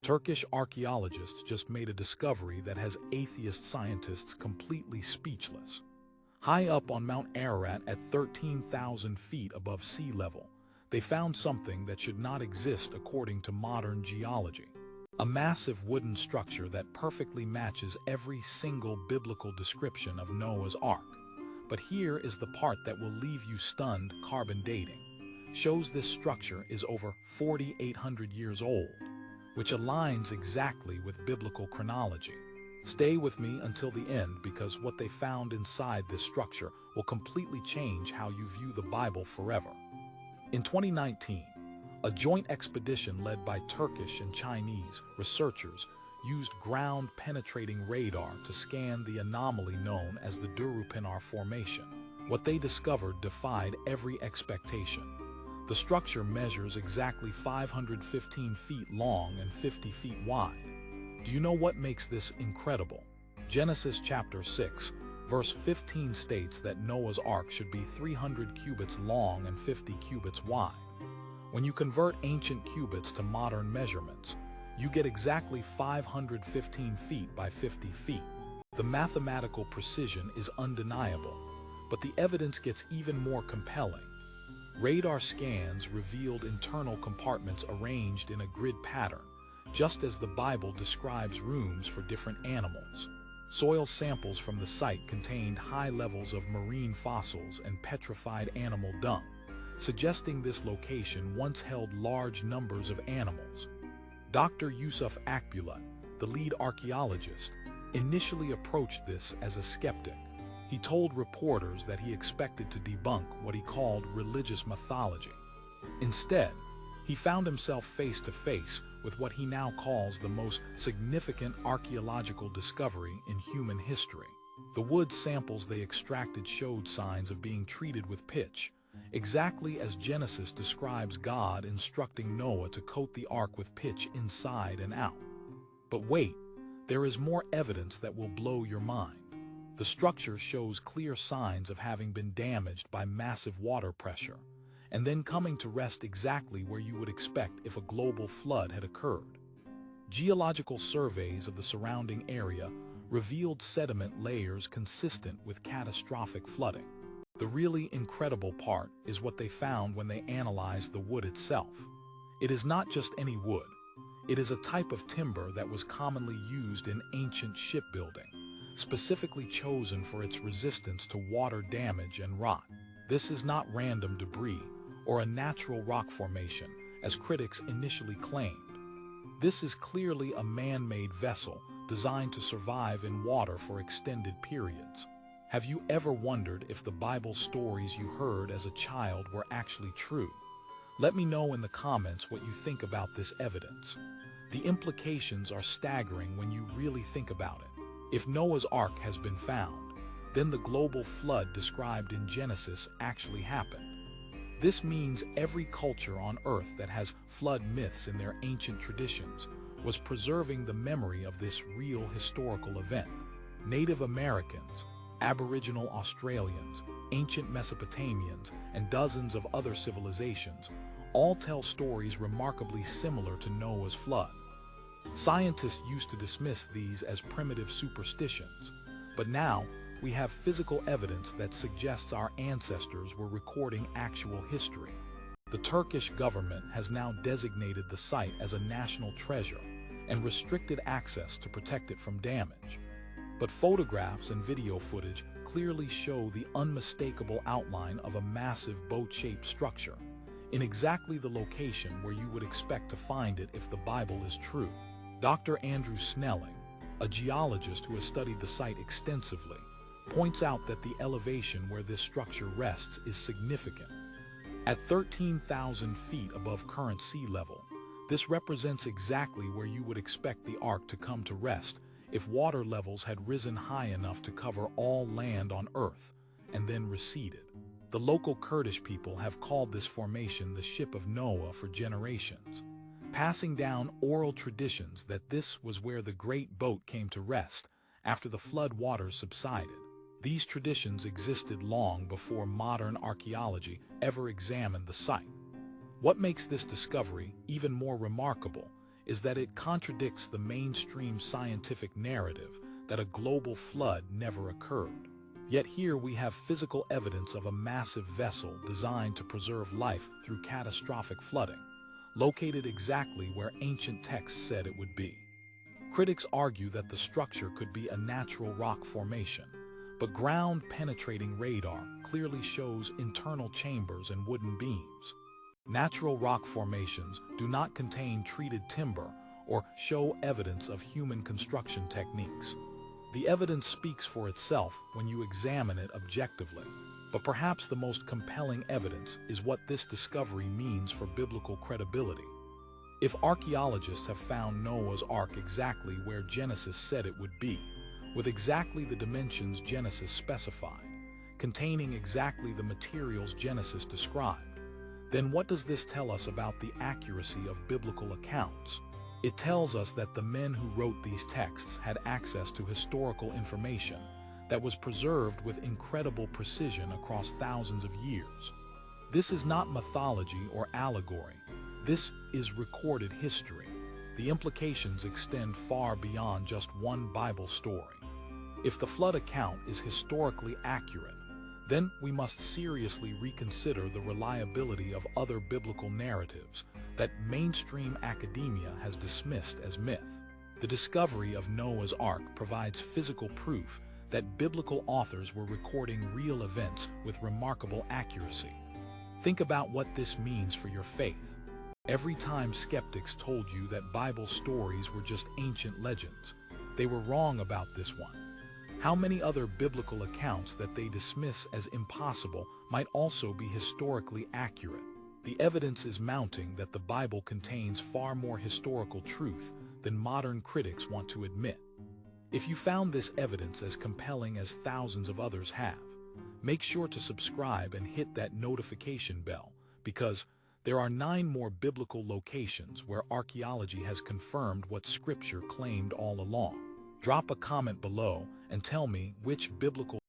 Turkish archaeologists just made a discovery that has atheist scientists completely speechless. High up on Mount Ararat at 13,000 feet above sea level, they found something that should not exist according to modern geology. A massive wooden structure that perfectly matches every single biblical description of Noah's Ark. But here is the part that will leave you stunned. Carbon dating shows this structure is over 4,800 years old, which aligns exactly with biblical chronology. Stay with me until the end, because what they found inside this structure will completely change how you view the Bible forever. In 2019, a joint expedition led by Turkish and Chinese researchers used ground-penetrating radar to scan the anomaly known as the Durupinar Formation. What they discovered defied every expectation. The structure measures exactly 515 feet long and 50 feet wide. Do you know what makes this incredible? Genesis chapter 6, verse 15 states that Noah's Ark should be 300 cubits long and 50 cubits wide. When you convert ancient cubits to modern measurements, you get exactly 515 feet by 50 feet. The mathematical precision is undeniable, but the evidence gets even more compelling. Radar scans revealed internal compartments arranged in a grid pattern, just as the Bible describes rooms for different animals. Soil samples from the site contained high levels of marine fossils and petrified animal dung, suggesting this location once held large numbers of animals. Dr. Yusuf Akbulut, the lead archaeologist, initially approached this as a skeptic. He told reporters that he expected to debunk what he called religious mythology. Instead, he found himself face to face with what he now calls the most significant archaeological discovery in human history. The wood samples they extracted showed signs of being treated with pitch, exactly as Genesis describes God instructing Noah to coat the ark with pitch inside and out. But wait, there is more evidence that will blow your mind. The structure shows clear signs of having been damaged by massive water pressure, and then coming to rest exactly where you would expect if a global flood had occurred. Geological surveys of the surrounding area revealed sediment layers consistent with catastrophic flooding. The really incredible part is what they found when they analyzed the wood itself. It is not just any wood. It is a type of timber that was commonly used in ancient shipbuilding, specifically chosen for its resistance to water damage and rot. This is not random debris or a natural rock formation, as critics initially claimed. This is clearly a man-made vessel designed to survive in water for extended periods. Have you ever wondered if the Bible stories you heard as a child were actually true? Let me know in the comments what you think about this evidence. The implications are staggering when you really think about it. If Noah's Ark has been found, then the global flood described in Genesis actually happened. This means every culture on Earth that has flood myths in their ancient traditions was preserving the memory of this real historical event. Native Americans, Aboriginal Australians, ancient Mesopotamians, and dozens of other civilizations all tell stories remarkably similar to Noah's flood. Scientists used to dismiss these as primitive superstitions, but now we have physical evidence that suggests our ancestors were recording actual history. The Turkish government has now designated the site as a national treasure and restricted access to protect it from damage. But photographs and video footage clearly show the unmistakable outline of a massive boat-shaped structure, in exactly the location where you would expect to find it if the Bible is true. Dr. Andrew Snelling, a geologist who has studied the site extensively, points out that the elevation where this structure rests is significant. At 13,000 feet above current sea level, this represents exactly where you would expect the ark to come to rest if water levels had risen high enough to cover all land on Earth and then receded. The local Kurdish people have called this formation the Ship of Noah for generations, passing down oral traditions that this was where the great boat came to rest after the flood waters subsided. These traditions existed long before modern archaeology ever examined the site. What makes this discovery even more remarkable is that it contradicts the mainstream scientific narrative that a global flood never occurred. Yet here we have physical evidence of a massive vessel designed to preserve life through catastrophic flooding, located exactly where ancient texts said it would be. Critics argue that the structure could be a natural rock formation, but ground-penetrating radar clearly shows internal chambers and wooden beams. Natural rock formations do not contain treated timber or show evidence of human construction techniques. The evidence speaks for itself when you examine it objectively, but perhaps the most compelling evidence is what this discovery means for biblical credibility. If archaeologists have found Noah's Ark exactly where Genesis said it would be, with exactly the dimensions Genesis specified, containing exactly the materials Genesis described, then what does this tell us about the accuracy of biblical accounts? It tells us that the men who wrote these texts had access to historical information that was preserved with incredible precision across thousands of years. This is not mythology or allegory. This is recorded history. The implications extend far beyond just one Bible story. If the flood account is historically accurate, then we must seriously reconsider the reliability of other biblical narratives that mainstream academia has dismissed as myth. The discovery of Noah's Ark provides physical proof that biblical authors were recording real events with remarkable accuracy. Think about what this means for your faith. Every time skeptics told you that Bible stories were just ancient legends, they were wrong about this one. How many other biblical accounts that they dismiss as impossible might also be historically accurate? The evidence is mounting that the Bible contains far more historical truth than modern critics want to admit. If you found this evidence as compelling as thousands of others have, make sure to subscribe and hit that notification bell, because there are 9 more biblical locations where archaeology has confirmed what Scripture claimed all along. Drop a comment below and tell me which biblical